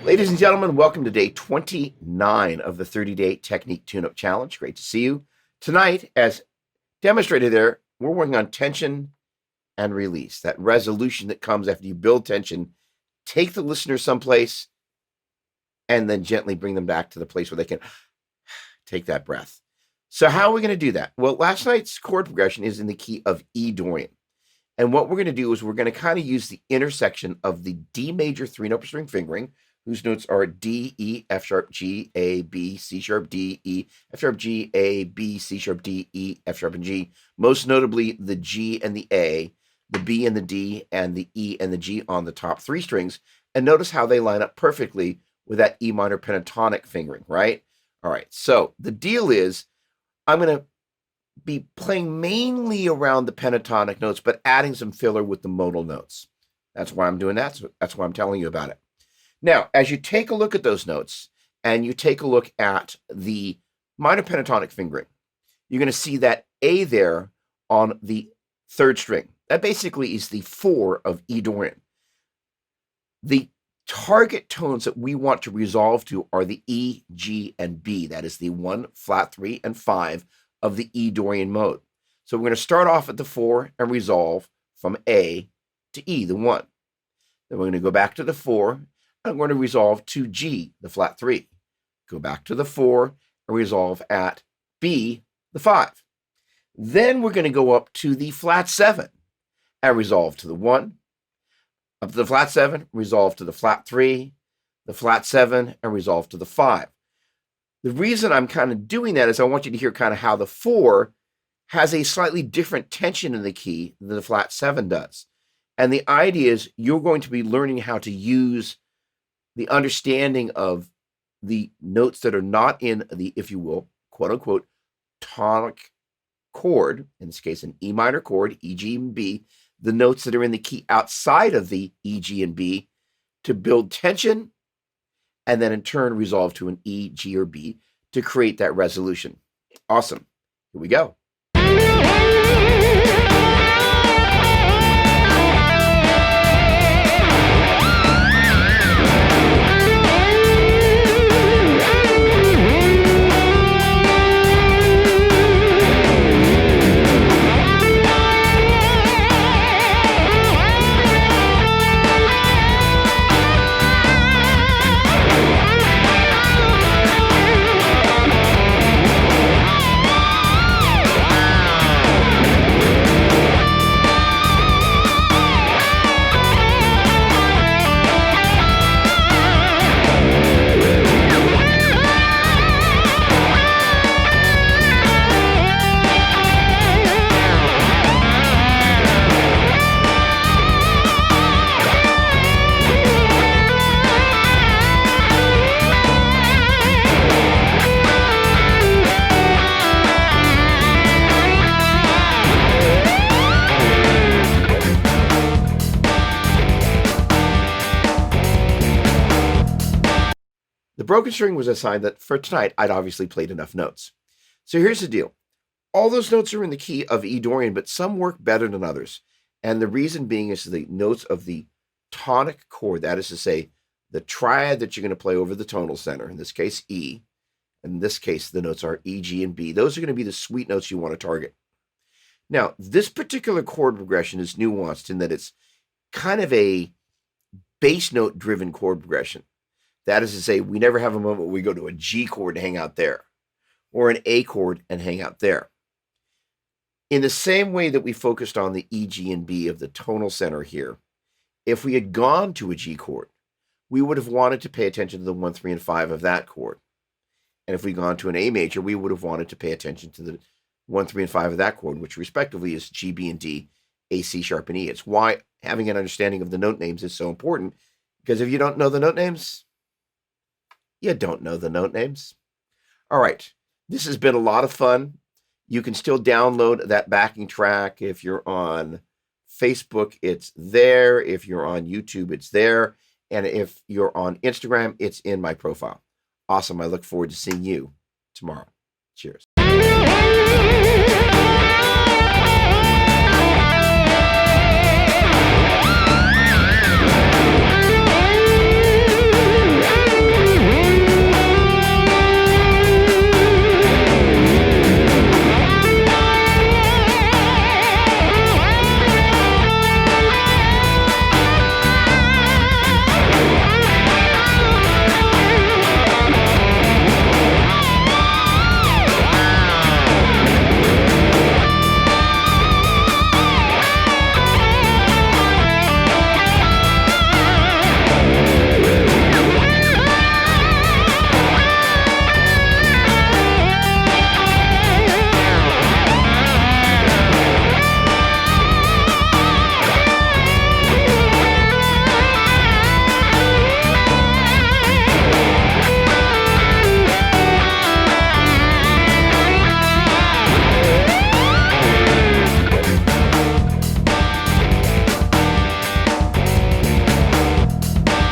Ladies and gentlemen, welcome to day 29 of the 30-day Technique Tune-Up Challenge. Great to see you. Tonight, as demonstrated there, we're working on tension and release, that resolution that comes after you build tension, take the listener someplace, and then gently bring them back to the place where they can take that breath. So how are we going to do that? Well, last night's chord progression is in the key of E Dorian. And what we're going to do is we're going to kind of use the intersection of the D major 3-note string fingering, whose notes are D, E, F sharp, G, A, B, C sharp, D, E, F sharp, G, A, B, C sharp, D, E, F sharp, and G. Most notably, the G and the A, the B and the D, and the E and the G on the top 3 strings. And notice how they line up perfectly with that E minor pentatonic fingering, right? All right, so the deal is I'm going to be playing mainly around the pentatonic notes, but adding some filler with the modal notes. That's why I'm doing that. So that's why I'm telling you about it. Now, as you take a look at those notes and you take a look at the minor pentatonic fingering, you're going to see that A there on the 3rd string. That basically is the 4 of E Dorian. The target tones that we want to resolve to are the E, G, and B. That is the 1, flat 3, and 5 of the E Dorian mode. So we're going to start off at the 4 and resolve from A to E, the 1. Then we're going to go back to the 4. I'm going to resolve to G, the flat 3. Go back to the 4 and resolve at B, the 5. Then we're going to go up to the flat 7 and resolve to the 1. Up to the flat 7, resolve to the flat 3, the flat 7, and resolve to the 5. The reason I'm kind of doing that is I want you to hear kind of how the 4 has a slightly different tension in the key than the flat 7 does. And the idea is you're going to be learning how to use the understanding of the notes that are not in the, if you will, quote unquote, tonic chord, in this case, an E minor chord, E, G, and B, the notes that are in the key outside of the E, G, and B to build tension, and then in turn resolve to an E, G, or B to create that resolution. Awesome. Here we go. The broken string was a sign that for tonight, I'd obviously played enough notes. So here's the deal. All those notes are in the key of E Dorian, but some work better than others. And the reason being is the notes of the tonic chord, that is to say, the triad that you're going to play over the tonal center, in this case, E. In this case, the notes are E, G, and B. Those are going to be the sweet notes you want to target. Now, this particular chord progression is nuanced in that it's kind of a bass note driven chord progression. That is to say, we never have a moment where we go to a G chord and hang out there, or an A chord and hang out there. In the same way that we focused on the E, G, and B of the tonal center here, if we had gone to a G chord, we would have wanted to pay attention to the 1, 3, and 5 of that chord. And if we'd gone to an A major, we would have wanted to pay attention to the 1, 3, and 5 of that chord, which respectively is G, B, and D, A, C sharp, and E. It's why having an understanding of the note names is so important, because if you don't know the note names, you don't know the note names. All right, this has been a lot of fun. You can still download that backing track. If you're on Facebook, it's there. If you're on YouTube, it's there. And if you're on Instagram, it's in my profile. Awesome. I look forward to seeing you tomorrow. Cheers.